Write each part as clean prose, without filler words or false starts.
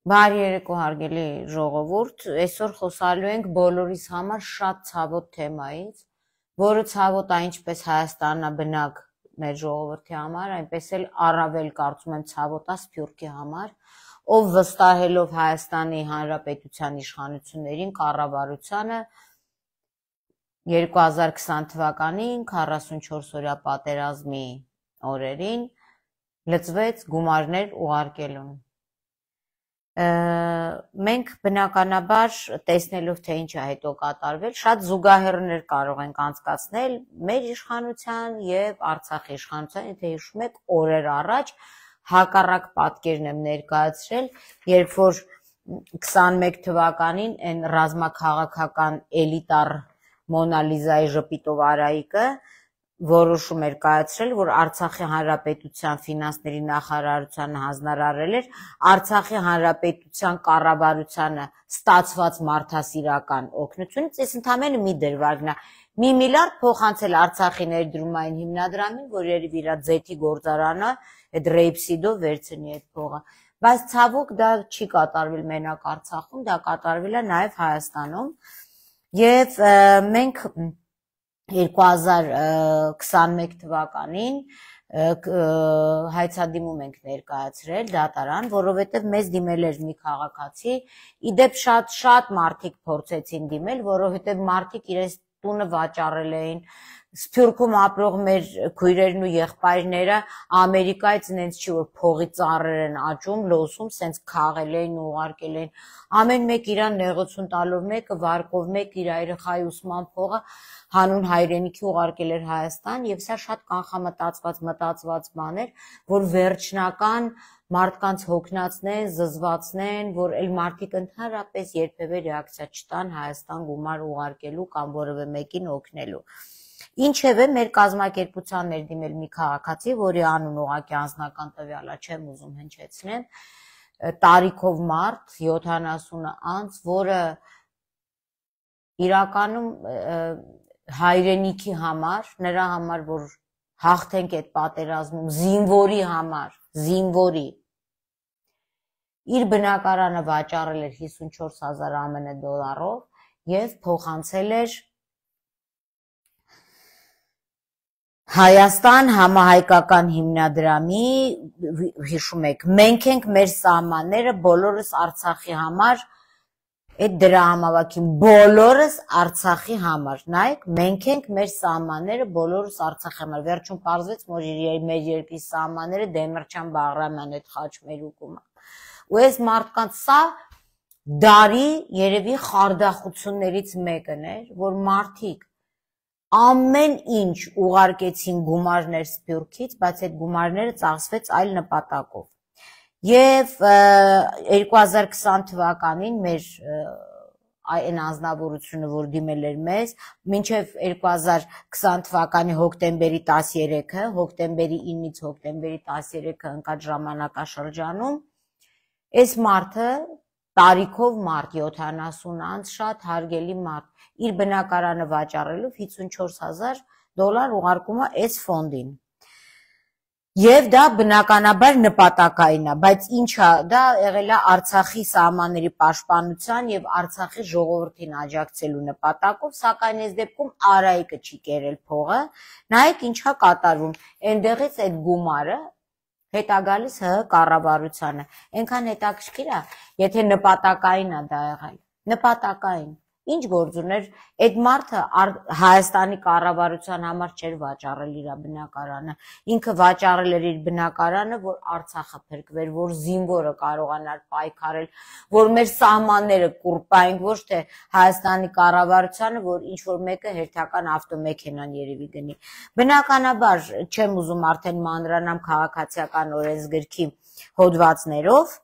Բարի երեկո հարգելի ժողովուրդ, այսօր խոսալու ենք բոլորիս համար շատ ցավոտ թեմայից, որը ցավոտ է ինչպես Հայաստանաբնակ մեր ժողովրդի համար, այնպես էլ առավել կարծում եմ ցավոտ է Սփյուռքի համար, ով վստահելով Հայաստանի Հանրապետության իշխանություններին, կառավարությանը 2020 թվականին 44-օրյա պատերազմի օրերին լծվեց գումարներ ուղարկելուն։ Մենք բնականաբար տեսնելով թե ինչ է հետո կատարվել, շատ զուգահեռներ կարող ենք անցկացնել մեր իշխանության եւ Արցախի իշխանության, եթե հիշում եք, օրեր առաջ հակառակ պատկերն եմ ներկայացրել, երբ որ 21 թվականին այն ռազմաքաղաքական էլիտար Մոնալիզայի ժպիտով Արայիկը որոշում էր կայացրել, որ Արցախի Հանրապետության ֆինանսների նախարարությանը հանձնարարել էր Արցախի Հանրապետության կառավարությանը ստացված մարդասիրական օգնությունից, այս ընդամենը մի դրվագն է, 1 միլիարդ փոխանցել Արցախի ներդրումային հիմնադրամին, որ երևի իր ձեթի գործարանը այդ ռեյփսիդով վերցնի այդ փողը, բայց ցավոք դա չի կատարվել մենակ Արցախում, դա կատարվել է նաև Հայաստանում, եւ մենք 2021 թվականին հայցադիմում ենք ներկայացրել դատարան, որովհետև մեզ դիմել էր մի քաղաքացի, իդեպ շատ մարդիկ փորձեցին դիմել, որովհետև մարդիկ իրենց տունը վաճառել էին, Սփյուռքում ապրող մեր քույրերն ու եղբայրները Ամերիկայից նենց չի որ փողի ծառեր են աճում, լոսում, սենց քաղել էին ու ուղարկել էին, ամեն մեկ իրան նեղություն տալով մեկը վարկով մեկ իր երեխայի ուսման փողը հանուն հայրենիքի ուղարկել էր Հայաստան, եւ սա շատ կանխամտածված բան էր, որ վերջնական մարդկանց հոգնածնեն, զզվացնեն, որ այլ մարդիկ ընդհանրապես երբևէ ռեակցիա չտան Հայաստան գումար ուղարկելու կամ որևէ մեկին օգնելու։ Ինչևէ, մեր կազմակերպության ներդիմել մի քաղաքացի, որի անուն ուղղակի անձնական տվյալը չեմ ուզում հնչեցնեմ, տարիքով մարդ, 70 անց, որը իրականում հայրենիքի համար, նրա համար, որ հաղթենք այդ պատերազմում, զինվորի համար, զինվորի, իր բնակարանը վաճառել էր 54,000 ԱՄՆ դոլարով եւ փոխանցել էր Հայաստան համահայկական հիմնադրամի, հիշում եք, մենք ենք մեր սահմանները բոլորս Արցախի համար, այդ դրահամավակին բոլորս Արցախի համար, նայեք, մենք ենք մեր սահմանները բոլորս Արցախի համար, վերջում պարզվեց, որ մեր երկրի սահմանները Դեմիրճան Բաղրամյան այդ խաչմերուկումը, ու այս մարդկանց սա դարի երևի խարդախություններից մեկն էր, որ մարդիկ ամեն ինչ ուղարկեցին գումարներ Սփյուռքից, բայց այդ գումարները ծախսվեց այլ նպատակով։ Եվ 2020 թվականին մեր այն անձնավորությունը, որ դիմել էր մեզ, մինչև 2020 թվականի հոկտեմբերի 13-ը, հոկտեմբերի 9-ից հոկտեմբերի 13-ը ընկած ժամանակաշրջանում, այս մարդը տարիքով մարդ, 70 անց, շատ հարգելի մարդ, իր բնակարանը վաճառելով 54,000 դոլար ուղարկում է այս ֆոնդին։ Եվ դա բնականաբար նպատակային է, բայց ինչա, դա եղել է Արցախի սահմանների պաշտպանության եւ Արցախի ժողովրդին աջակցելու նպատակով, սակայն այս դեպքում Արայիկը չի կերել փողը, նայեք ինչա կատարվում, այնտեղից այդ գումարը հետա գալիս ՀՀ կառավարությանը, այնքան հետաքրքիր է, եթե նպատակային է դա եղել, նպատակային, ինչ գործ ուներ, այդ մարդը Հայաստանի կառավարության համար չէր վաճառել իր բնակարանը, ինքը վաճառել էր իր բնակարանը, որ Արցախը փրկվեր, որ զինվորը կարողանար պայքարել, որ մեր սահմանները կուրպայինք, ոչ թե Հայաստանի կառավարությանը, որ ինչ որ մեկը հերթական ավտոմեքենան երևի գնի։ Բնականաբար չեմ ուզում արդեն մանրանամ քաղաքացիական օրենսգրքի հոդվածներով,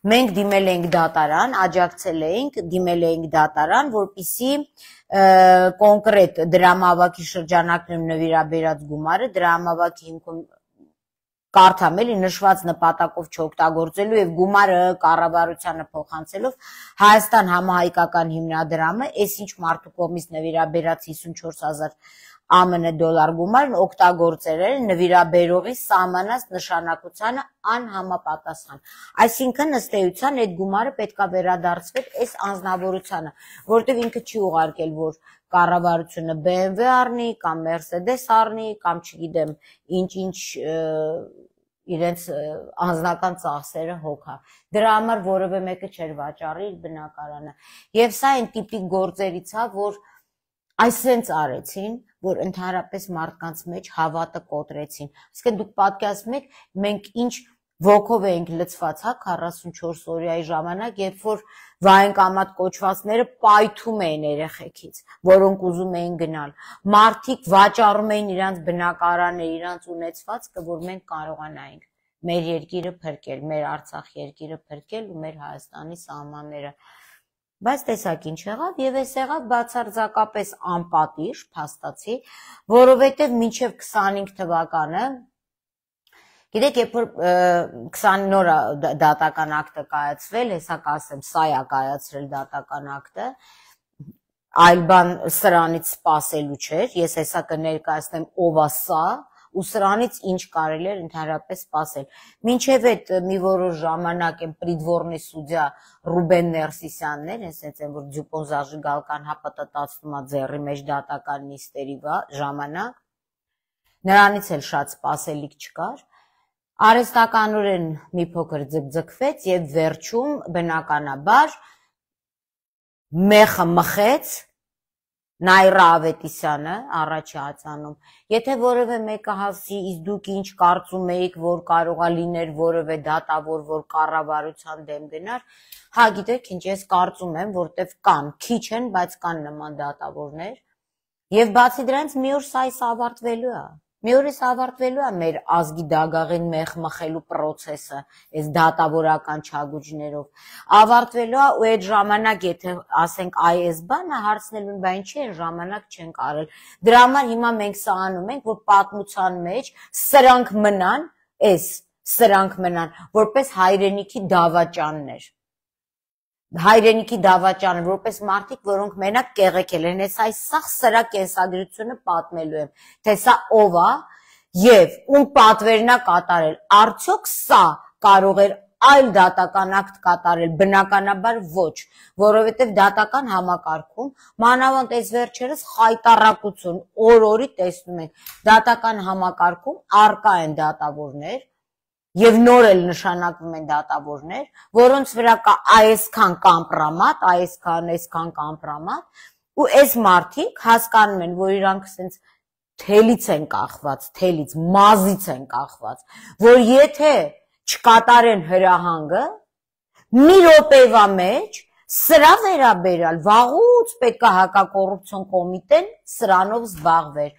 մենք դիմել էինք դատարան, աջակցել էինք, դիմել էինք դատարան, որպեսզի կոնկրետ դրամավակի շրջանակներում նվիրաբերած գումարը դրամավակի հիմքում կարդամ էլի նշված նպատակով չօգտագործելու եւ գումարը կառավարությանը փոխանցելով Հայաստան համահայկական հիմնադրամը, այս ինչ մարդու կողմից նվիրաբերած 54,000 ԱՄՆ դոլար գումարն օգտագործել է նվիրաբերողի սահմանած նշանակությանը անհամապատասխան։ Այսինքն ըստ էության այդ գումարը պետքա վերադարձվեր այս անձնավորությանը, որտեղ ինքը չի ուղարկել, որ կառավարությունը BMW առնի կամ Mercedes առնի կամ չգիտեմ ինչ-ինչ իրենց անձնական ծախսերը հոգա։ Դրա համար որևէ մեկը չէր վաճառի իր բնակարանը։ Եվ սա այն տիպիկ գործերից է, որ այսենց արեցին, որ ընդհանրապես մարդկանց մեջ հավատը կոտրեցին։ Այսինքն դուք պատկերացնում եք, մենք ինչ ոգով էինք լցված, հա, 44 օրյայի ժամանակ, երբ որ վայնկամատ կոչվածները պայթում էին երեխեքից, որոնք ուզում էին գնալ։ Մարդիկ վաճառում էին իրանց բնակարանը, իրանց ունեցվածքը, որ մենք կարողանայինք մեր երկիրը փրկել, մեր Արցախ երկիրը փրկել ու մեր Հայաստանի սահմանները։ Բայց տեսակ ինչ եղավ, եւ այս եղավ բացարձակապես անպատիժ, փաստացի, որովհետեւ մինչեւ 25 թվականը, գիտեք, երբ որ 20 նորա դատական ակտը կայացվել, հեսա կասեմ, սա է կայացրել դատական ակտը, այլ բան սրանից սպասելու չէր, ես հեսա կներկայացնեմ ով է սա, ու սրանից ինչ կարելի էր ընդհանրապես սպասել։ Մինչև այդ մի որոշ ժամանակ եմ պրիդվորնի սուդյա Ռուբեն Ներսիսյանն էր, ասենց են, որ դյուպոն զաժիգալկան հապտտացնում է ձեռի մեջ դատական նիստերի ժամանակ, նրանից էլ շատ սպասելիք չկար, արհեստականորեն մի փոքր ձգձգվեց եւ վերջում բնականաբար մեխը մխեց Նայրա Ավետիսյանը առաջի հացանում, եթե որևէ մեկը հասի, իսկ դուք ինչ կարծում էիք, որ կարողա լիներ որևէ դատավոր, որ կառավարության դեմ գնար, հա գիտեք ինչ, ես կարծում եմ, որտեվ կան, քիչ են, բայց կան նման դատավորներ, եւ բացի դրանից մի օր սա ավարտվելու է, մի օր ավարտվելու է մեր ազգի դագաղին մեխ մխելու process-ը, այս դատավորական չագուջներով, ավարտվելու է ու այդ ժամանակ, եթե ասենք այս բանը հարցնելու բա ինչի է ժամանակ չենք արել, դրա համար հիմա մենք սա անում ենք, որ պատմության մեջ սրանք մնան, որպես հայրենիքի դավաճաններ, որպես մարդիկ, որոնք մենակ կեղեքել են, այս սաղ սրա կենսագրությունը պատմելու եմ, թե սա ով է և ում պատվերն է կատարել, արդյոք սա կարող էր այլ դատական ակտ կատարել, բնականաբար ոչ, որովհետև դատական համակարգում, մանավանդ այս վերջերս խայտառակություն, օր-օրի տեսնում ենք, դատական համակարգում առկա են դատավորներ, և նոր էլ նշանակվում են դատավորներ, որոնց վրա կա այսքան կամպրամատ, այսքան կամպրամատ, ու այս մարդիկ հասկանում են, որ իրանք սենց թելից են կախված, թելից, մազից են կախված, որ եթե չկատարեն հրահանգը, մի րոպեվա մեջ սրա վերաբերյալ վաղուց պետքա հակակոռուպցիոն կոմիտեն սրանով զբաղվեր,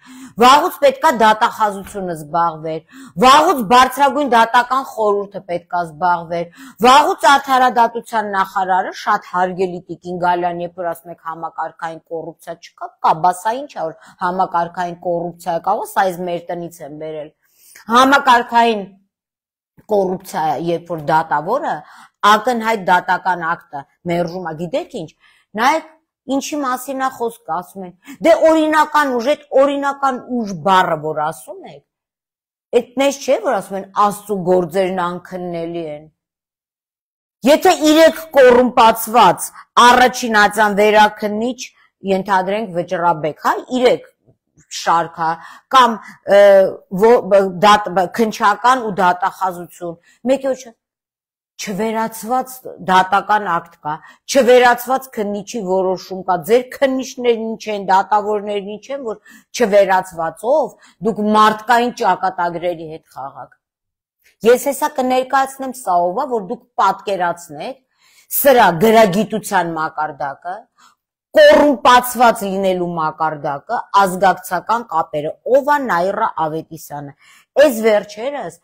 վաղուց պետքա դատախազությունը զբաղվեր, վաղուց բարձրագույն դատական խորհուրդը պետքա զբաղվեր, վաղուց արդարադատության նախարարը շատ հարգելի Տիկին Գալյան, երբ որ ասում եք համակարգային կոռուպցիա չկա, կա, բա սա ինչ է որ համակարգային կոռուպցիա կա, սա այս մեր տնից են բերել, համակարգային կոռուպցիա, երբ որ դատավորը ակնհայտ դատական ակտը մերժում է, գիտեք ինչ, նայեք ինչի մասին է խոսքը, ասում են, դե օրինական ուժ, այդ օրինական ուժ բառը, որ ասում եք, այդ նես չէ, որ ասում են Աստծու գործերն անքննելի են, եթե 3 կոռումպացված առաջին ածան վերաքննիչ, ենթադրենք վճռաբեկ, հա, 3 շարքա, կամ քննչական ու դատախազություն, մեկի ոչ չվերացված դատական ակտ կա, չվերացված քննիչի որոշում կա, ձեր քննիչներն ինչ են, դատավորներն ինչ են, որ չվերացվածով դուք մարդկային ճակատագրերի հետ խաղաք։ Ես հեսա կներկայացնեմ սա ով է, որ դուք պատկերացնեք սրա գրագիտության մակարդակը, կոռումպացված լինելու մակարդակը, ազգակցական կապերը, ով է Նայրա Ավետիսյանը։ Այս վերջերս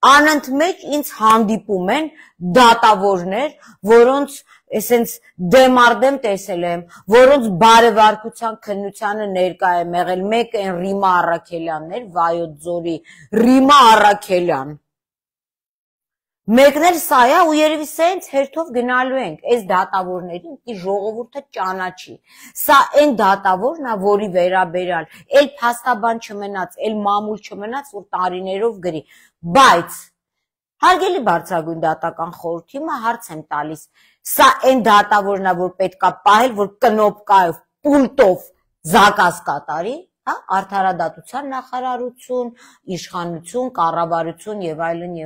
անընդմեջ ինձ հանդիպում են դատավորներ, որոնց էսենց դեմ արդեմ տեսել եմ, որոնց բարևարկության քննությանը ներկա եմ եղել, մեկ են Ռիմա Առաքելյաններ, Վայոց ձորի Ռիմա Առաքելյան, Մեկն էլ սա է ու երևի սենց հերթով գնալու ենք այս դատավորներին պիտի ժողովուրդը ճանաչի սա այն դատավորն է որի վերաբերյալ էլ փաստաբան չմնաց էլ մամուլ չմնաց որ տարիներով գրի բայց հարգելի բարձրագույն դատական խորհուրդ հիմա հարց եմ տալիս սա այն դատավորն է որ պետքա պահել որ կնոպկայով պուլտով զակաս կատարի հա արդարադատության նախարարություն իշխանություն կառավարություն եւ այլն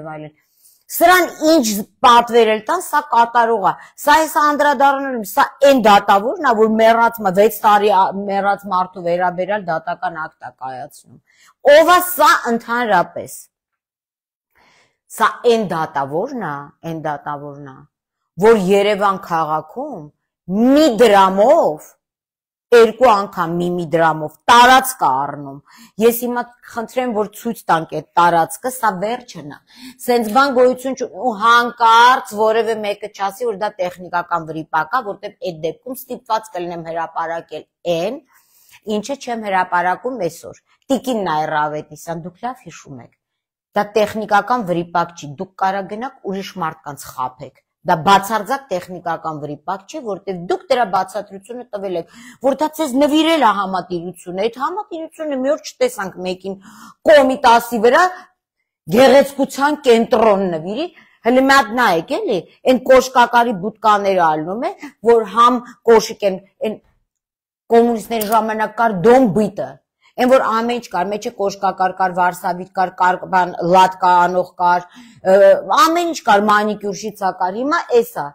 Սրան ինչ պատվերել տան, սա կատարող է, սա ես անդրադառնում եմ, սա այն դատավորն է, որ մեռած 6 տարի մեռած մարդու վերաբերյալ դատական ակտ է կայացնում։ Ով է սա ընդհանրապես։ Սա այն դատավորն է, որ Երևան քաղաքում մի դրամով երկու անգամ մի դրամով տարածք առնում։ Ես հիմա խնդրեմ, որ ցույց տանք այդ տարածքը, սա վերջն է։ Սենց բան գոյություն ու հանկարծ որևէ մեկը չասի, որ դա տեխնիկական վրիպակ է, որտեղ այդ դեպքում ստիպված կլինեմ հրապարակել այն, ինչը չեմ հրապարակում այսօր։ Տիկին Նաիրա Ավետիսյան, դուք լավ հիշում եք։ Դա տեխնիկական վրիպակ չի, դուք կարող գնաք ուրիշ մարդկանց խաբեք։ Դա բացարձակ տեխնիկական վրիպակ չէ, որտեղ դուք դրա բացատրությունը տվել եք, որ դա ցեզ նվիրել է համատիրությունը, այդ համատիրությունը մի օր չտեսանք մեկին կոմիտասի վրա գեղեցկության կենտրոն նվիրի, հələ մի հատ նայեք էլի, այն կոշկակարի բուտկաները ալնում է, որ համ կոշիկ են, այն կոմունիստների ժամանակ կար դոմ բույտը, այն որ ամեն ինչ կար, մեջը կոշկակար կար, վարսավիտ կար, բան լատկա անող կար, ամեն ինչ կար, մանիկյուրշիցա կար, հիմա էսա։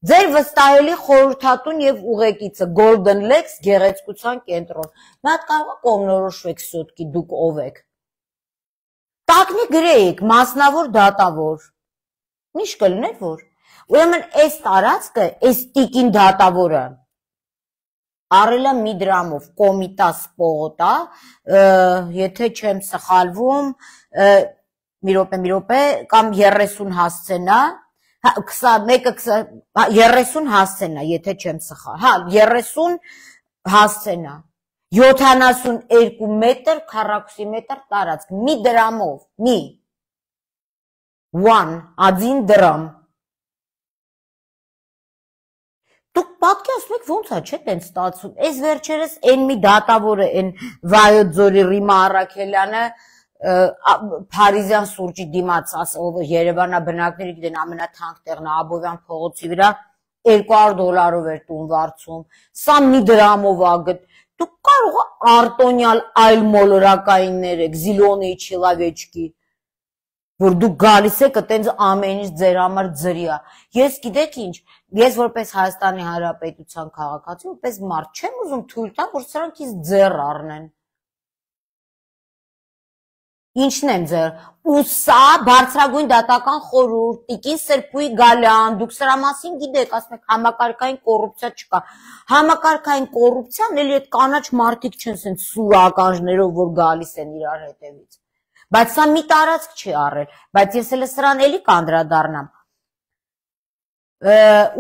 Ձեր վստահելի խորհրդատուն եւ ուղեկիցը Golden Legs գեղեցկության կենտրոն։ Նա կարող է կողմնորոշվեք սոտկի դուք ով եք։ Տակնի գրեիք, մասնավոր դատավոր։ Միշտ կլներ որ։ Ուրեմն այս տարածքը, այս տիկին դատավորը Առելա մի դրամով կոմիտաս պողոտա, եթե չեմ սխալվում, մի րոպե, կամ 30 հասցենա, 30 հասցենա, եթե չեմ սխալ, հա, 30 հասցենա, 72 մետր, քառակուսի մետր տարածք, մի դրամով, один դրամ, Դուք պատկերացնում եք ոնց է, չէ՞ տենց ստացվում։ Այս վերջերս այն մի դատավորը, այն Վայոց ձորի Ռիմա Առաքելյանը Փարիզյան սուրճի դիմաց, ով Երևանաբնակները գիտեն ամենաթանկ տեղն է Աբովյան փողոցի վրա $200 էր տուն վարձում։ Սա մի դրամով է գտ։ Դուք կարող եք արտոնյալ այլ մոլորակայիններ եք, զիլոնեի չիլավեչկի, որ դուք գալիս եք այտենց ամեն ինչ ձեր համար ձրի է։ Ես գիտեք ինչ, ես որպես Հայաստանի Հանրապետության քաղաքացի, որպես մարդ չեմ ուզում թույլ տամ, որ սրանք ինձ ձեռ առնեն։ Ինչն եմ ձեռ։ Ու սա բարձրագույն դատական խորհուրդ, տիկին Սրբուի Գալյան, դուք սրա մասին գիտեք, ասում եք համակարգային կոռուպցիա չկա։ Համակարգային կոռուպցիան էլի այդ կանաչ մարդիկ չեն սենց սուրականներով, որ գալիս են իրար հետևից։ Բայց սա մի տարածք չի առել, բայց ես էլ սրան էլի կանդրադառնամ։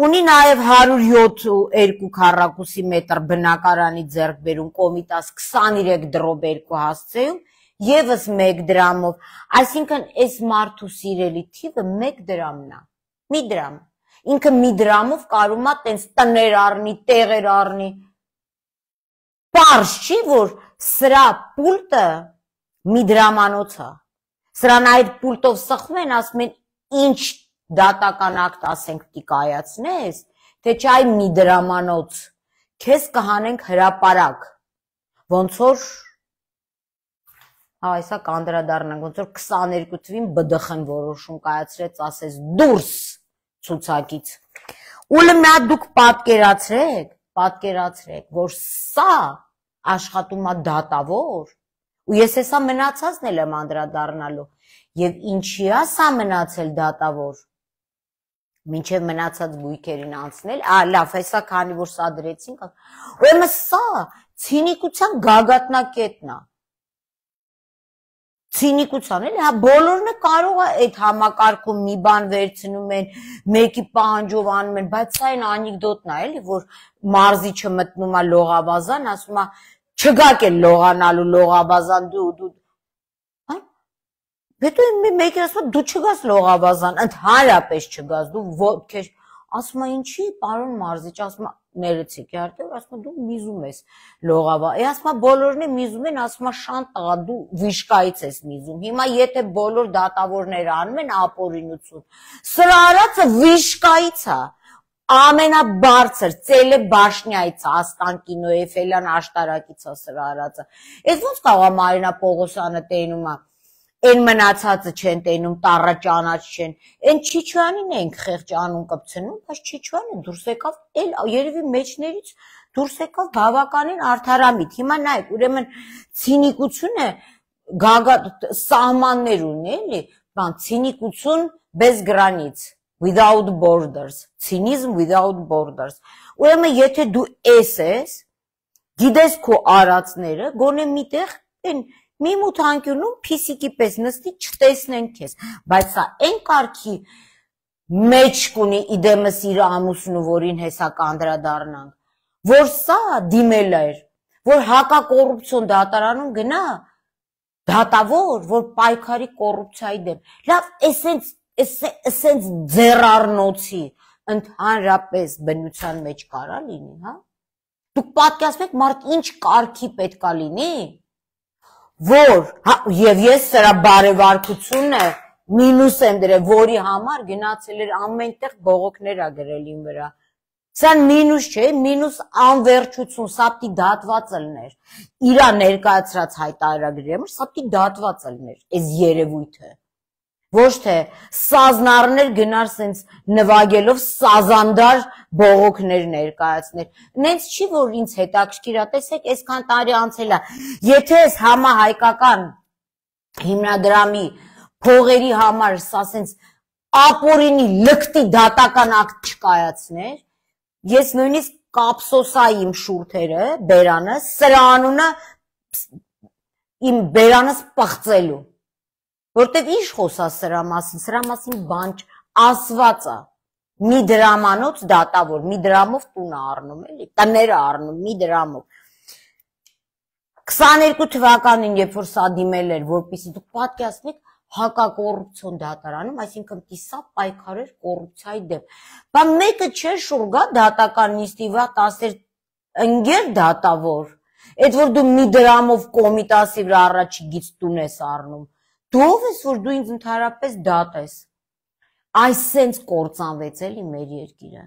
Ունի նաև 107.2 քառակուսի մետր բնակարանի ձեռքբերում կոմիտաս 23 դրոմ 2 հասցեում, եւս 1 դրամով, այսինքն այս մարդու սիրելի թիվը 1 դրամն է, մի դրամ։ Ինքը մի դրամով կարում է տենց տներ առնի, տեղեր առնի։ Պարզ չի, որ սրա պուլտը մի դրամանոց է, սրան այդ պուլտով սխվում են, ասում են ինչ դատական ակտ ասենք պիտի կայացնես, թե չէ այ մի դրամանոց, քեզ կհանենք հրապարակ, ոնց որ, այսա կանդրադառնանք, ոնց որ 22 թվին ԲԴԽ-ն որոշում կայացրեց, ասես դուրս ցուցակից, ուլը մի հատ դուք պատկերացրեք, որ սա աշխատում է դատավոր, ու ես հեսա մնացածն էլ եմ անդրադառնալու, և ինչի է սա մնացել դատավոր, մինչև մնացած գույքերին անցնել, լավ, հեսա քանի որ սա դրեցինք, ուրեմն սա ցինիկության գագաթնակետն է, ցինիկության էլի, հա բոլորն կարող է այդ համակարգում մի բան վերցնում են, մեկի պահանջով անում են, բայց սա այն անեկդոտն է էլի, որ մարզիչը մտնում է լողավազան, ասում է չգաք էլ լողանալու լողավազան դու, Հետո մեկը ասում է դու չգաս լողավազան, ընդհանրապես չգաս, դու քեզ ասում է ինչի, պարոն Մարզիչ, ասում է ներեցիք, իհարկե, ասում է դու միզում ես լողավա։ Ասում է բոլորն է միզում են, ասում է շան տղա, դու վիշկայից ես միզում։ Հիմա եթե բոլոր դատավորները անում են ապօրինություն, սրա արածը վիշկայից է։ Ամենաբարձր ծելե բաշնյայից է, Աստան Էյֆելյան աշտարակից է սրա արածը։ Ես ոնց կարող է Մարինա Պողոսյանը տենում է, այն մնացածը չեն տենում, տառը ճանաչ չեն։ Այն Չիչյանին ենք խեղճ անուն կպցնում, բայց Չիչյանը դուրս եկավ, երևի մեջներից դուրս եկավ բավականին արդարամիտ։ Հիմա նայեք, ուրեմն ցինիկությունը սահմաններ ունի, էլի, բան ցինիկություն без границ. Without borders, cynicism without borders. Ուրեմն եթե դու ես, գիտես քո արածները, գոնե միտեղ են մի մութանկյունում փիսիկի պես նստի չտեսնեն քեզ, բայց սա այն կարգի մեջ կունի իդեմս իր ամուսնու, որին հեսա կանդրադառնանք, որ սա դիմել էր, որ հակակոռուպցիոն դատարանում գնա, դատավոր, որ պայքարի կոռուպցիայի դեմ, լավ, Էսենց ձեռառնոցի ընդհանրապես բնության մեջ կարա լինի, հա? Դուք պատկերացնեք մարդ ինչ կարգի պետքա լինի, որ, եւ ես սրա բարեվարկությունն է մինուս եմ դրել, որի համար գնացել էր ամենտեղ բողոքներ ա գրել իմ վրա։ Սա մինուս չէ, մինուս անվերջություն, սա պիտի դատված ելներ։ Իրա ներկայացրած հայտարարագրի համար սա պիտի դատված ելներ, այս երևույթը։ Ոչ թե սազնարներ գնար սենց նվագելով սազանդար բողոքներ ներկայացներ։ Նենց չի, որ ինձ հետաքրքիր է, տեսեք, այսքան տարի անցել է։ Եթե ես համահայկական հիմնադրամի փողերի համար սա սենց ապօրինի լկտի դատական ակտ չկայացներ, ես նույնիսկ կապսոսայի իմ շուրթերը, բերանս, սրա անունը իմ բերանս պղծելու։ Որտեվ ինչ խոսա սրա մասին բան ասված է, մի դրամանոց դատավոր, մի դրամով տուն է առնում, էլի, տները առնում, մի դրամով։ 22 թվականին, երբ որ սա դիմել էր, որպեսզի դուք պատկերացնեք հակակոռուպցիոն դատարանում, այսինքն սա պայքար էր կոռուպցիայի դեմ։ Բա մեկը չէ շուրգա դատական նիստի վրա 10 ընկեր դատավոր, այդ որ դու մի դրամով կոմիտասի վրա առաջի գից տուն ես առնում։ Դու ով ես, որ դու ինձ ընդհանրապես դատես, այս սենց կործանվեց էլի մեր երկիրը,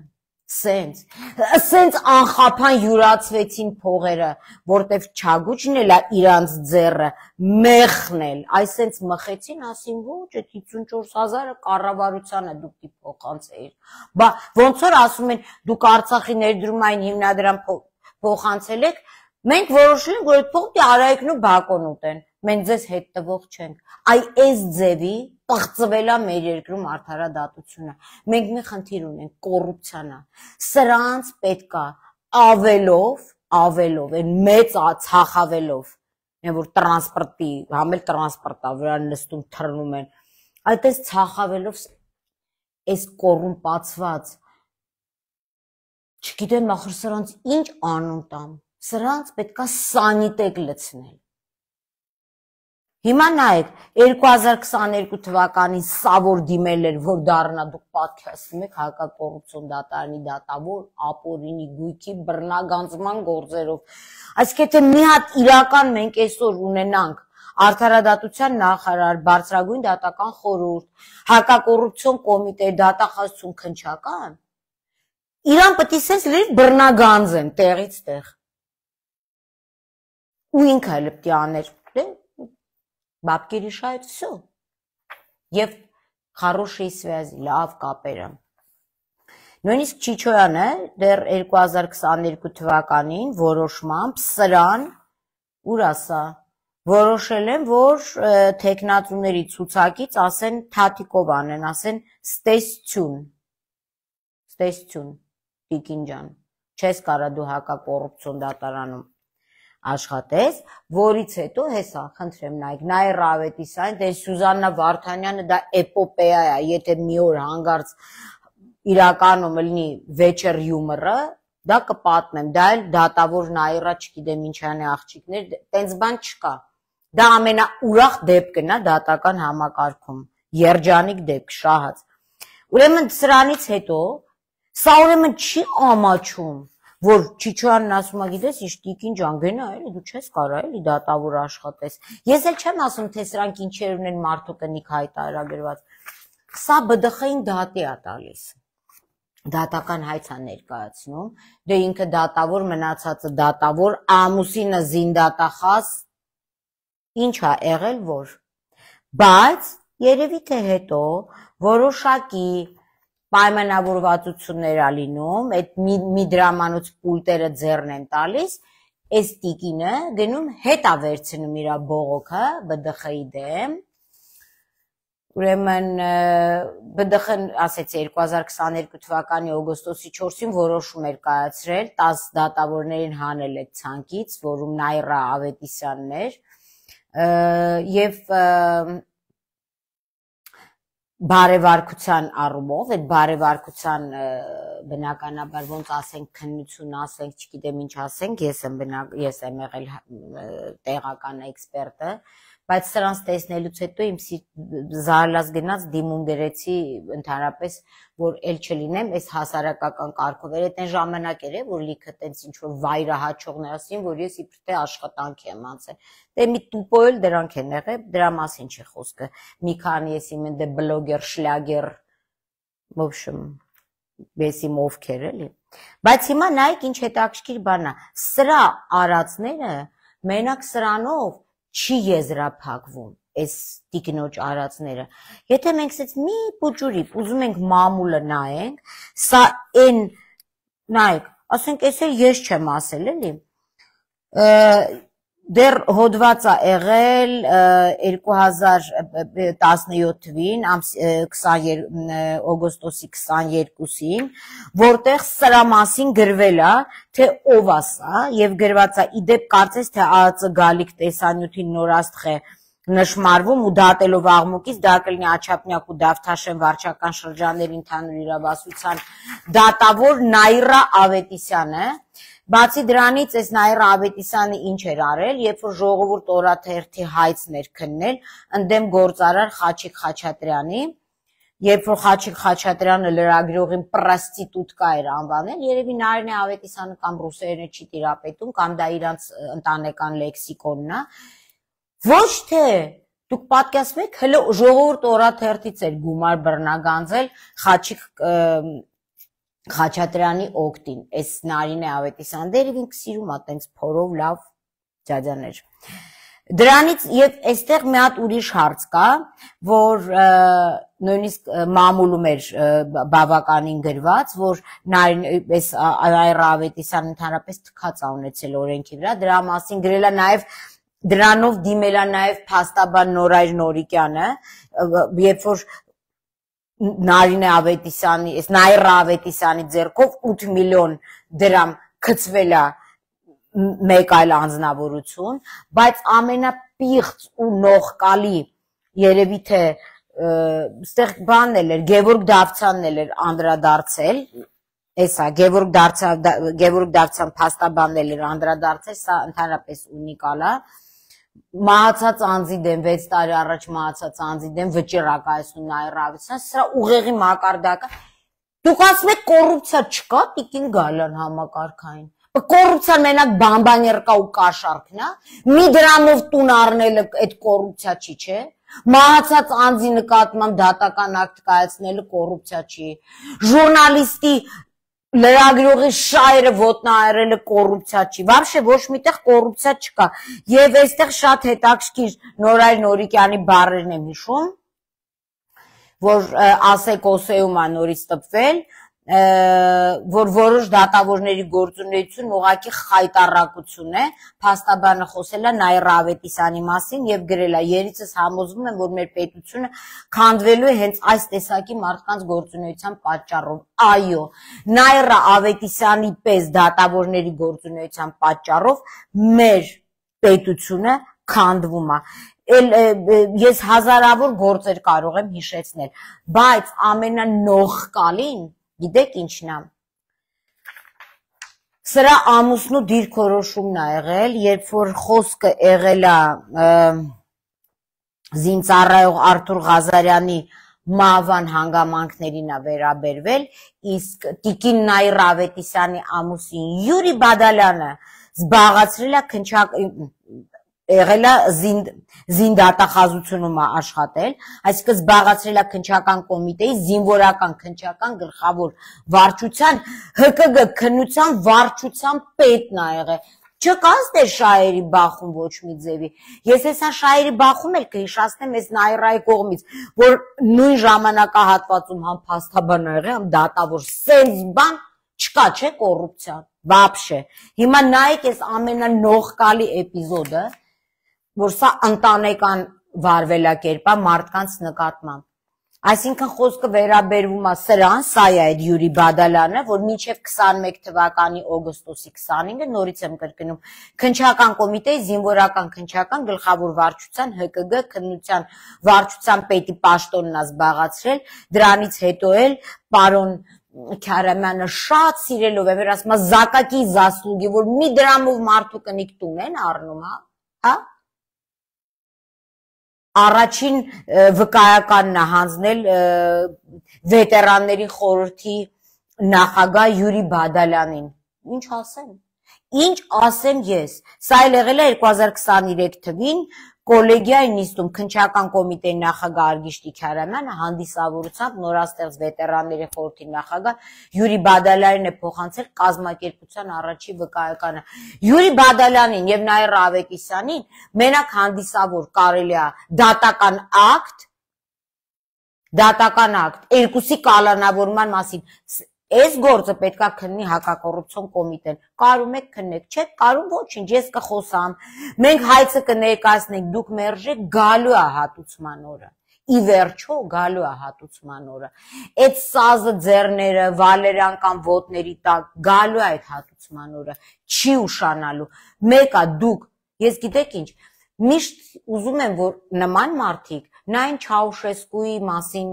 սենց անխափան յուրացվեցին փողերը, որտև չագուճն էլ է իրանց ձեռը, մեղն էլ, այս սենց մխեցին, ասին ոչ, այդ 54,000-ը կառավարությանը դուք դի փոխանցեիր, բա ոնց որ ասում են, դուք Արցախի ներդրումային հիմնադրամ փոխանցել եք, մենք որոշել ենք, որ այդ փողը Արայիկն ու Բակոն ուտեն, մենք ձեզ հետ տվող չենք, այ այս ձևի պղծվելա մեր երկրում արդարադատությունը, մենք մի խնդիր ունենք, կոռուպցիան է, սրանց պետքա ավելով, այն մեծ ցախավելով, որ տրանսպորտի, համել տրանսպորտա վրա նստում թռնում են, այդպես ցախավելով այս կոռումպացված, չգիտեմ նախր սրանց ինչ անուն տամ, սրանց պետքա սանիտեկ լցնել։ Հիմա նայեք, 2022 թվականին սա որ դիմել էր, որ դառնա դուք պատկերացնում եք հակակոռուպցիոն դատարանի դատավոր ապօրինի գույքի բռնագանձման գործերով։ Այսինքն եթե մի հատ իրական մենք այսօր ունենանք արդարադատության նախարար, բարձրագույն դատական խորհուրդ, հակակոռուպցիոն կոմիտե, դատախազություն քննչական, իրան պետք է սենց լրիվ բռնագանձեն տեղից տեղ։ Ու ինքը էլ պետք է աներ, բաբկի решают все. Եվ хорошие связи, լավ կապերը։ Նույնիսկ Չիչոյանը դեռ 2022 թվականին որոշմամբ սրան ուր ասա որոշել են, որ տեխնատուների ցուցակից ասեն Թաթիկով անեն, ասեն ստեսություն, Տիկին ջան, չես կարա դու հակակոռուպցիոն դատարանում աշխատես, որից հետո հեսա, խնդրեմ նայեք, Նայր Ավետիսյան, դե Սյուզաննա Վարդանյանը դա էպոպեա է, եթե մի օր հանգարց իրականում լինի վեճեր հյումորը, դա կպատմեմ, դա էլ դատավոր Նայրա չգիտեմ ինչանի աղջիկներ, տենց բան չկա։ Դա ամենաուրախ դեպքն է դատական համակարգում, երջանիկ դեպք, շահած։ Ուրեմն սրանից հետո, սա ուրեմն չի ամաչում, որ Չիչոյանն ասում է, գիտես, ինչ տիկին ջան, գնա էլի, դու չես կարա էլի դատավոր աշխատես։ Ես էլ չեմ ասում, թե սրանք ինչեր ունեն մարդու կնիկ հայտարարագրված։ Սա ԲԴԽ-ին դատի է տալիս։ Դատական հայց է ներկայացնում, դե ինքը դատավոր, մնացածը դատավոր, ամուսինը զինդատախազ, ինչ է եղել որ, բայց երևի թե հետո որոշակի պայմանավորվածություններ ա լինում, այդ մի դրամանոց պուլտերը ձեռն են տալիս, այս տիկինը գնում հետ ա վերցնում իր բողոքը ԲԴԽ-ի դեմ, ուրեմն ԲԴԽ-ն ասեցի 2022 թվականի օգոստոսի 4-ին որոշում էր կայացրել 10 դատավորներին հանել այդ ցանկից, որում Նայրա Ավետիսյանն էր, եւ բարևարկության առումով, այդ բարևարկության բնականաբար ոնց ասենք քննություն ասենք, չգիտեմ ինչ ասենք, ես եմ եղել տեղական էքսպերտը, բայց սրանց տեսնելուց հետո իմ զարլաս գնաց դիմում գրեցի ընդհանրապես, որ էլ չլինեմ այս հասարակական կարգով, այդ այն ժամանակ էր, որ լիքը տենց ինչ որ վայրահաչողներ ասին, որ ես իբր թե աշխատանք եմ անցել։ Դե մի տուպո էլ դրանք են եղել, դրա մասին չի խոսքը։ Մի քանի ես իմ դե բլոգեր, շլագեր, в общем, բեսիմ ովքեր էլի։ Բայց հիմա նայեք ինչ հետաքրքիր բան է։ Սրա արածները մենակ սրանով չի եզրափակվում այս տիկնոջ արածները։ Եթե մենք ասած մի փոճուրիպ ուզում ենք մամուլը նայենք, սա այն նայեք, ասենք էս էլ ես չեմ ասել էլի։ Դեռ հոդված է եղել 2017 թվին, օգոստոսի 22-ին, որտեղ սրա մասին գրվել է, թե ով է սա, եւ գրված է իդեպ կարծես թե ԱԱԾ գալիք տեսանյութին նորաստղ է նշմարվում ու դատելով աղմուկից դա կլինի Աչափնյակ ու Դավթաշեն վարչական շրջանների ընդհանուր իրավասության դատավոր Նայրա Ավետիսյանը։ Բացի դրանից այս Նայրա Ավետիսյանը ինչ էր արել, երբ որ Ժողովուրդ օրաթերթի հայցներ քննել ընդդեմ գործարար Խաչիկ Խաչատրյանի, երբ որ Խաչիկ Խաչատրյանը լրագրողին պրոստիտուտկա էր անվանել, երևի Նարինե Ավետիսյանը կամ ռուսերենը չի տիրապետում, կամ դա իրանց ընտանեկան լեքսիկոնն է, ոչ թե դուք պատկերացնում եք, հələ Ժողովուրդ օրաթերթից էր գումար բռնագանձել Խաչիկ Խաչատրյանի օգտին, այս Նարինե Ավետիսյան, դերևին կսիրում է տենց փորով լավ ջաջաներ։ Դրանից եւ այստեղ մի հատ ուրիշ հարց կա, որ նույնիսկ մամուլում էր բավականին գրված, որ Նայրա Ավետիսյանը ընդհանրապես թքած է ունեցել օրենքի վրա, դրա մասին գրել է նաեւ դրանով դիմել է նաեւ փաստաբան Նորայր Նորիկյանը, երբ որ Նարինե Ավետիսյանի, այս Նայրա Ավետիսյանի ձեռքով 8 միլիոն դրամ գցվել է մեկ այլ անձնավորություն, բայց ամենապիղծ ու նողկալի երևի թե ստեղ բանն էր, Գևորգ Դավթյանն էր անդրադարձել, էսա Գևորգ Դավթյան փաստաբանն էր անդրադարձել, սա ընդհանրապես ունիկալ է։ Մահացած անձի դեմ 6 տարի առաջ մահացած անձի դեմ վճռակայացնում Նայրա Ավետիսյան, սրա ուղեղի մակարդակը։ Դուք ասում եք կոռուպցիա չկա, տիկին Գալյան համակարգային։ Կոռուպցիան մենակ բամբաներկա ու կաշառքն է, մի դրամով տուն առնելը այդ կոռուպցիա չի, չէ։ Մահացած անձի նկատմամբ դատական ակտ կայացնելը կոռուպցիա չի։ Ժուրնալիստի լրագրողի շայրը ոտնահարելը կոռուպցիա չի, вообще ոչ միտեղ կոռուպցիա չկա, եւ այստեղ շատ հետաքրքիր Նորայր Նորիկյանի բառերն եմ հիշում, որ ասեկոսեում է նորից տպվել, որ որոշ դատավորների գործունեությունն ուղղակի խայտառակություն է, փաստաբանը խոսել է Նայրա Ավետիսյանի մասին եւ գրել է. Երիցս համոզվում եմ, որ մեր պետությունը քանդվելու է հենց այս տեսակի մարդկանց գործունեության պատճառով։ Այո, Նայրա Ավետիսյանի պես դատավորների գործունեության պատճառով մեր պետությունը քանդվում է։ Ես հազարավոր գործեր կարող եմ հիշեցնել, բայց ամենանողկալին գիտեք ինչն է։ Սրա ամուսնու դիրքորոշումն է եղել, երբ որ խոսքը եղել է զինծառայող Արթուր Ղազարյանի մահվան հանգամանքներին է վերաբերվել, իսկ Տիկին Նաիրա Ավետիսյանի ամուսին Յուրի Բադալյանը զբաղացրել է եղել է զինդատախազությունում աշխատել, այսինքն զբաղացրել է քննչական կոմիտեի զինվորական քննչական գլխավոր վարչության ՀԿԳ քննության վարչության պետն է եղել։ Չկաս դե շահերի բախում ոչ մի ձևի։ Ես հեսա շահերի բախում էլ կհիշացնեմ այս Նաիրայի կողմից, որ նույն ժամանակահատվածում համ փաստաբան ա եղել, համ դատավոր, սենց բան չկա, չէ, կոռուպցիան, вообще։ Հիմա նայեք այս ամենանողկալի էպիզոդը, որ սա ընտանեկան վարվելակերպ է մարդկանց նկատմամբ։ Այսինքն խոսքը վերաբերվում է սրան, սա է այդ Յուրի Բադալյանը, որ մինչև 21 թվականի օգոստոսի 25-ը, նորից եմ կրկնում, քննչական կոմիտեի զինվորական քննչական գլխավոր վարչության ՀԿԳ քննության վարչության պետի պաշտոնն է զբաղացրել, դրանից հետո էլ պարոն Քարամյանը շատ սիրելով է, որ ասում է զակակի զասլուգի, որ մի դրամով մարդու կնիկ տուն են առնում, հա? Առաջին վկայականն է հանձնել վետերանների խորհրդի նախագահ Յուրի Բադալյանին։ Ինչ ասեմ։ Ինչ ասեմ ես։ Սա էլ եղել է 2023 թվին կոլեգիայի նիստում քննչական կոմիտեի նախագահ Արգիշտի Քարամյանը հանդիսավորությամբ նորաստեղծ վետերանների խորհրդի նախագահ Յուրի Բադալյանին է փոխանցել կազմակերպության առաջի վկայականը։ Յուրի Բադալյանին եւ Նաիրա Ավետիսյանին մենակ հանդիսավոր կարելի է դատական ակտ երկուսի կալանավորման մասին։ Այս գործը պետքա քննի հակակոռուպցիոն կոմիտեն։ Կարում եք քննեք, չէ՞, կարում ոչինչ, ես կխոսամ։ Մենք հայցը կներկայացնենք, դուք մերժեք, գալու է հատուցման օրը։ Ի վերջո գալու է հատուցման օրը։ Այդ սազը ձեռները վալերիանական ոտների տակ գալու է այդ հատուցման օրը։ Չի ուշանալու։ Մեկը դուք, ես գիտեք ինչ, միշտ ուզում եմ, որ նման մարդիկ նայեն Չաուշեսկուի մասին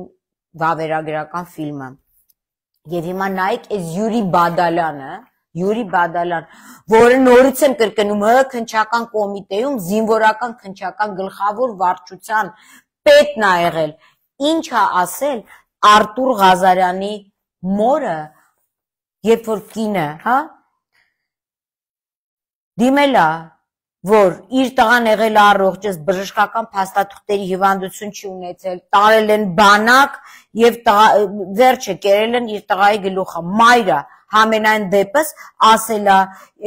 վավերագրական ֆիլմը։ Եվ հիմա նայեք այս Յուրի Բադալյան, որը նորից եմ կրկնում, քննչական կոմիտեում զինվորական քննչական գլխավոր վարչության պետն ա եղել, ինչ ա ասել Արթուր Ղազարյանի մորը, երբ որ կինը, հա, դիմել ա, որ իր տղան եղել է առողջ, բժշկական փաստաթղթերի հիվանդություն չի ունեցել, տարել են բանակ եւ վերջը կերել են իր տղայի գլուխը, մայրը համենայն դեպս ասել է,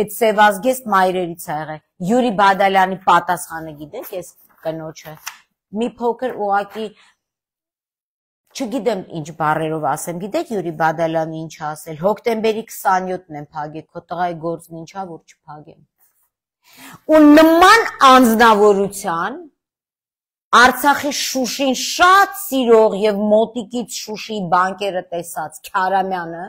այդ սևազգեստ մայրերից ա եղել։ Յուրի Բադալյանի պատասխանը գիտեք, ես կնոջը մի փոքր ուղակի չգիտեմ ինչ բառերով ասեմ, գիտեք Յուրի Բադալյանը ինչ ասել, հոկտեմբերի 27-ն եմ փագել, քո տղայի գործն ինչա, որ չփագեմ։ Ու նման անձնավորության Արցախի Շուշին շատ սիրող եւ մոտիկից Շուշիի բանկերը տեսած Քարամյանը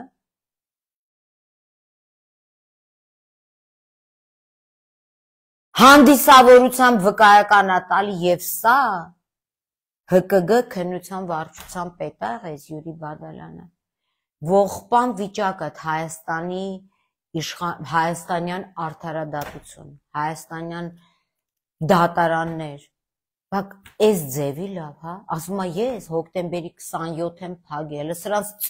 հանդիսավորությամբ վկայականատալի եւ սա ՀԿԳ քննության վարչության պետ է եղել Յուրի Բադալյանը։ Ողբան վիճակը հայաստանյան արդարադատություն, հայաստանյան դատարաններ, բակ այս ձևի լավ, հա, ասում է ես հոկտեմբերի 27 եմ փագել, սրանց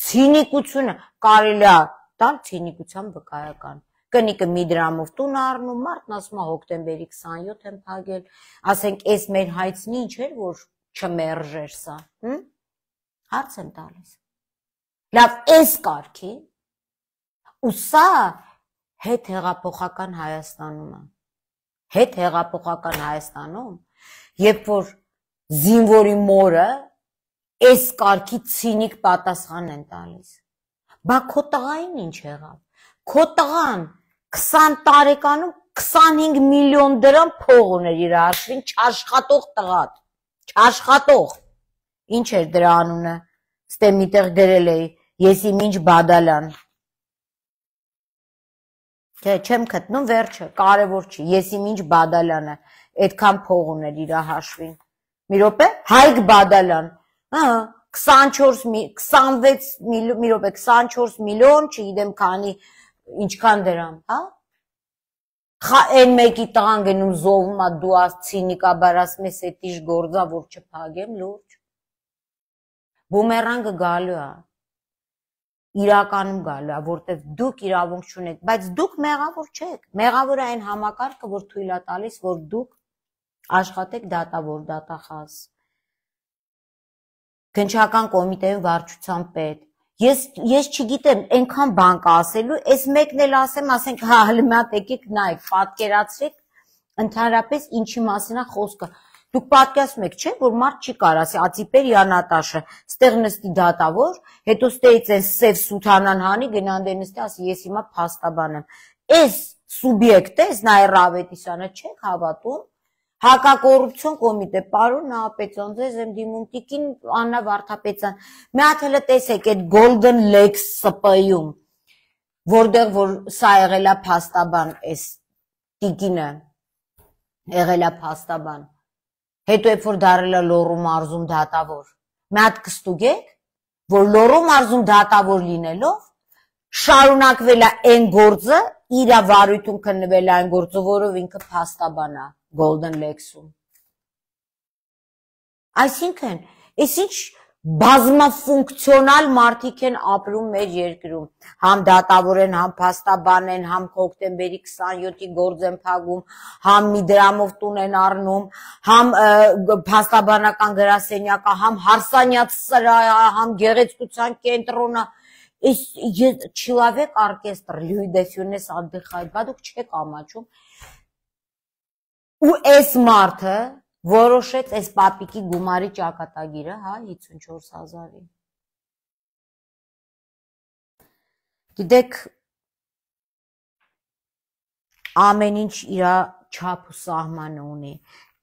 ցինիկությունը կարելի է տալ ցինիկության վկայական։ Կնիկը մի դրամով տուն առնում, մարդն ասում է հոկտեմբերի 27 եմ փագել, ասենք այս մեր հայցն ինչ էր, որ չմերժեր սա, հարց եմ տալիս։ Լավ, այս կարգի ու սա հետ հեղափոխական Հայաստանում է։ Հետ հեղափոխական Հայաստանում, երբ որ զինվորի մորը այս կարգի ցինիկ պատասխան են տալիս։ Բա քո տղային ինչ եղավ։ Քո տղան 20 տարեկանում 25 միլիոն դրամ փող ուներ իր հաշվին, չաշխատող տղա, չաշխատող։ Ինչ էր դրա անունը։ Ստե միտեղ գրել էի, ես իմ ինչ Բադալյան։ Չէ, չեմ գտնում վերջը, կարևոր չի, ես իմ ինչ Բադալյանը, այդքան փող ուներ իր հաշվին։ Մի րոպե, Հայկ Բադալյան, 24 միլիոն, չգիտեմ քանի ինչքան դրամ, հա? Այն մեկի տղան գնում զովում է, դու ցինիկա բարասում ես էդ իշ գործա, որ չփագեմ, լուրջ։ Բումերանգը գալու է։ Իրականում գալու է, որտեվ դուք իրավունք չունեք, բայց դուք մեղավոր չեք։ Մեղավոր է այն համակարգը, որ թույլ է տալիս, որ դուք աշխատեք դատավոր, դատախազ։ Գնչական կոմիտեի վարչության պետ։ Ես չգիտեմ, այնքան բան կա ասելու, այս մեկն էլ ասենք, հա, հլմատ եկեք նայեք, պատկերացրեք, ընդհանրապես ինչի մասին է խոսքը։ Դուք պատկերացնում եք, չէ, որ մարդ չի կարող ասի, ացիպեր Յանատաշը, ստեղ նստի դատավոր, հետո ստեից են սև սութանան հանի, գնան դե նստի, ասի, ես հիմա փաստաբան եմ։ Այս սուբյեկտը, այս Նաիրա Ավետիսյանը չեք հավատում, հակակոռուպցիոն կոմիտե, պարոն Նահապետյան, ձեզ եմ դիմում, տիկին Աննա Վարդապետյան, մի հատ հələ տեսեք այդ Golden Legs ՍՊ-ում, որտեղ որ սա եղել է փաստաբան, այս տիկինը եղել է փաստաբան, հետո երբ որ դարել է Լոռու մարզում դատավոր, մի հատ կստուգեք, որ Լոռու մարզում դատավոր լինելով շարունակվել է այն գործը, իր վարույթում քննվել է այն գործը, որով ինքը փաստաբան է Golden Legs-ում։ Այսինքն, այս ինչ բազմաֆունկցիոնալ մարդիկ են ապրում մեր երկրում, համ դատավոր են, համ փաստաբան են, համ հոկտեմբերի 27-ի գործ են փակում, համ մի դրամով տուն են առնում, համ փաստաբանական գրասենյակը, համ հարսանյաց սրահը, համ գեղեցկության կենտրոնը, Չիլավեկ օրկեստր, Լյուի դե Ֆյունես Ադեխայ, բա դուք չեք ամաչում։ Ու այս մարդը որոշեց այս պապիկի գումարի ճակատագիրը, հա, 54,000-ի։ Գիտեք, ամեն ինչ իր չափ ու սահմանը ունի։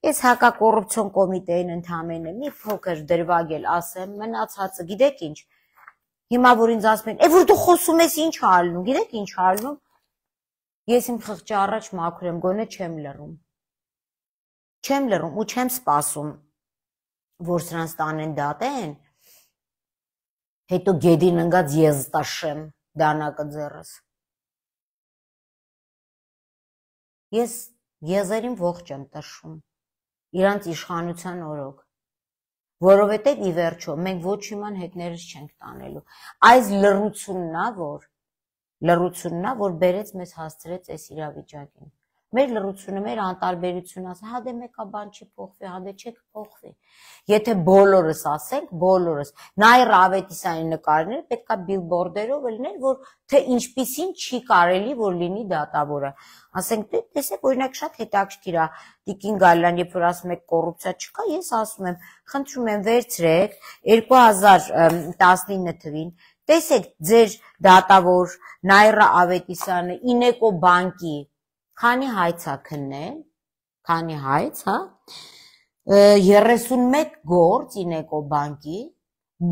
Ես հակակոռուպցիոն կոմիտեին ընդամենը մի փոքր դրվագել ասեմ, մնացածը, գիտեք ինչ, հիմա որ ինձ ասում են, որ դու խոսում ես ինչ ալնում, գիտեք ինչ ալնում, ես իմ խղճի առաջ մաքուր եմ, գոնե չեմ լռում։ Չեմ լռում ու չեմ սպասում, որ սրանց տանեն դատեն, հետո գեդին ընգած ես տաշեմ դանակը ձեռս։ Ես եզերին ողջ եմ տշում, իրանց իշխանության օրոք, որովհետև ի վերջո մենք ոչ իման հետներս չենք տանելու։ Այս լռությունն է, որ բերեց մեզ հասցրեց այս իրավիճակին։ Մեր լռությունը, մեր անտարբերությունը ասա, հա դե մեկա բան չի փոխվի, հա դե չեք փոխվի։ Եթե բոլորս ասենք, բոլորս, Նաիրա Ավետիսյանի նկարները պետքա բիլբորդերով լինեն, որ թե ինչպիսին չի կարելի, որ լինի դատավորը։ Ասենք, տեսեք, օրինակ շատ հետաքրքիր է, Տիկին Գալյան, երբ որ ասում եք կոռուպցիա չկա, ես ասում եմ, խնդրում եմ վերցրեք 2019 թվին, տեսեք ձեր դատավոր Նաիրա Ավետիսյանը Ինեկո բանկի քանի հայց է քննել, քանի հայց, հա, 31 գործ Ինեկո բանկի,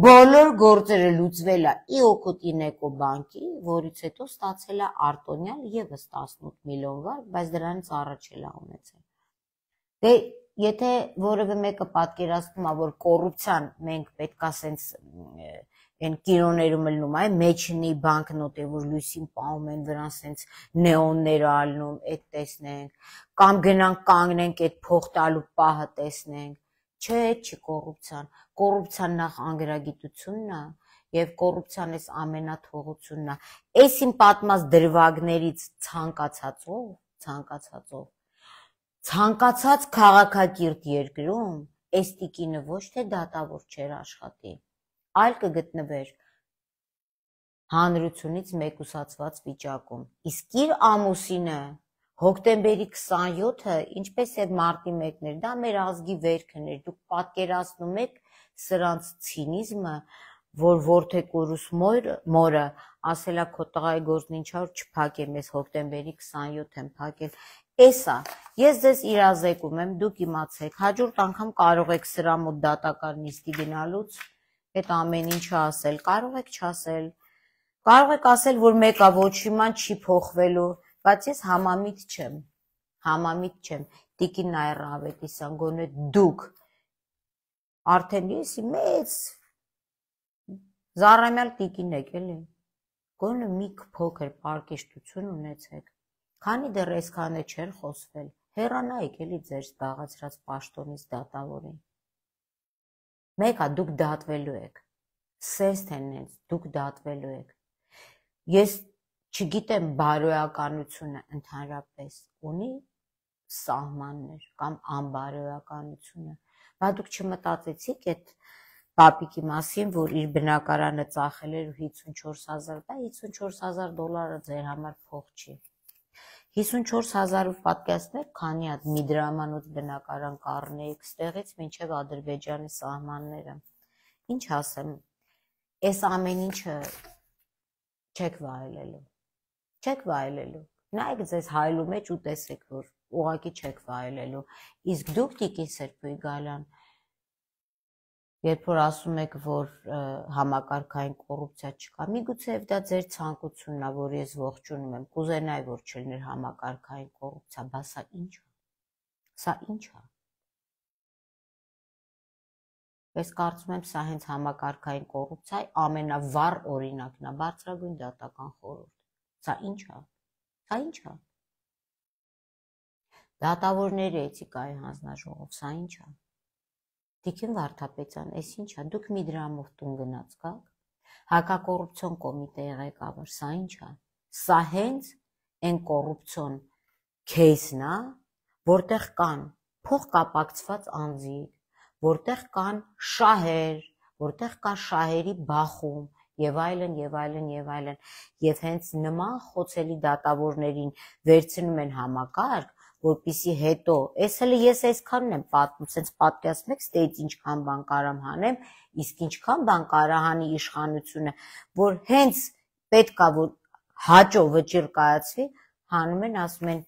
բոլոր գործերը լուծվել է ի օգուտ Ինեկո բանկի, որից հետո ստացել է արտոնյալ եւս 18 միլիոն վար, բայց դրանից առաջ էլ է ունեցել։ Դե եթե որևէ մեկը պատկերացնում է, որ կոռուպցիան մենք պետքա սենց են կինոներում լնում, այ մեջնի բանկնոտ է, որ լույսին պահում են վրան սենց նեոններ ալնում, այդ տեսնենք, կամ գնանք կանգնենք այդ փող տալու պահը տեսնենք, չէ, չի կոռուպցիան, կոռուպցիան նախ անգրագիտությունն է, եւ կոռուպցիան էս ամենաթողությունն է, այս իմ պատմած դրվագներից ցանկացած քաղաքակիրթ երկրում, այս տիկինը ոչ թե դատավոր չէր աշխատի, այլ կգտնվեր հանրությունից մեկուսացված վիճակում, իսկ իր ամուսինը հոկտեմբերի 27-ը, ինչպես է մարտի 1-ն էր, դա մեր ազգի վերքն էր, դուք պատկերացնում եք սրանց ցինիզմը, որ որդեկորուս մորը ասելա քո տղայի գործն ինչա որ չփակեմ, ես հոկտեմբերի 27 եմ փակել, էսա, ես ձեզ իրազեկում եմ, դուք իմացեք, հաջորդ անգամ կարող եք սրա մոտ դատական նիստի գնալուց այդ ամեն ինչը ասել, կարող եք չասել, կարող եք ասել, որ մեկա ոչ իման չի փոխվելու, բայց ես համամիտ չեմ, Տիկին Նաիրա Ավետիսյան, գոնե դուք, արդեն եսի մեծ զառամյալ տիկին եք էլի, գոնե մի փոքր պարկեշտություն ունեցեք, քանի դեռ այսքան է չէր խոսվել, հեռանայիք էլի ձեր զբաղացրած պաշտոնից դատավորին։ Մեկա դուք դատվելու եք, սես թե նենց դուք դատվելու եք։ Ես չգիտեմ բարոյականությունը ընդհանրապես ունի սահմաններ կամ անբարոյականությունը, բայց դուք չմտածեցիք այդ պապիկի մասին, որ իր բնակարանը ծախել էր 54,000, դա $54,000 ձեր համար փող չի։ 54,000-ով պատկերացնեք, քանի հատ Միդրամանոց բնակարան կառնեիք ստեղից մինչև Ադրբեջանի սահմանները։ Ինչ ասեմ, այս ամեն ինչը չեք վայելելու։ Չեք վայելելու։ Նայեք ձեզ հայլու մեջ ու տեսեք, որ ուղղակի չեք վայելելու։ Իսկ դուք Տիկին Սերբույգալյան, երբ որ ասում եք, որ համակարգային կոռուպցիա չկա, միգուցե դա ձեր ցանկությունն է, որ ես ողջունում եմ, կուզենայի, որ չլիներ համակարգային կոռուպցիա, բա սա ինչ է։ Սա ինչ է։ Ես կարծում եմ, սա հենց համակարգային կոռուպցիայի ամենավառ օրինակն է, բարձրագույն դատական խորհուրդ։ Սա ինչ է։ Սա ինչ է։ Դատավորների էթիկայի հանձնաժողով, սա ինչ է։ Տիկին Վարդապետյան, այս ինչ է, դուք մի դրամով տուն գնաց գաք, հակակոռուպցիոն կոմիտեի ղեկավար, սա ինչ է։ Սա հենց այն կոռուպցիոն քեյսն է, որտեղ կան փող կապակցված անձիկ, որտեղ կան շահեր, որտեղ կա շահերի բախում եւ այլն եւ այլն եւ այլն, եւ հենց նման խոցելի դատավորներին վերցնում են համակարգ, որպիսի հետո, այս հələ ես այսքանն եմ պատմում, sense պատկերացնեք, ստեյց ինչքան բան կարամ հանեմ, իսկ ինչքան բան կարա հանի իշխանությունը, որ հենց պետքա որ հաճո վճիռ կայացվի, հանում են, ասում են,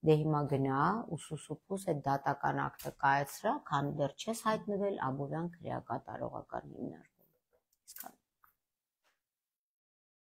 դե հիմա գնա ու սուսուփուս այդ դատական ակտը կայացրա, քանի դեռ չես հայտնվել Աբովյան քրեակատարողական հիմնարկում։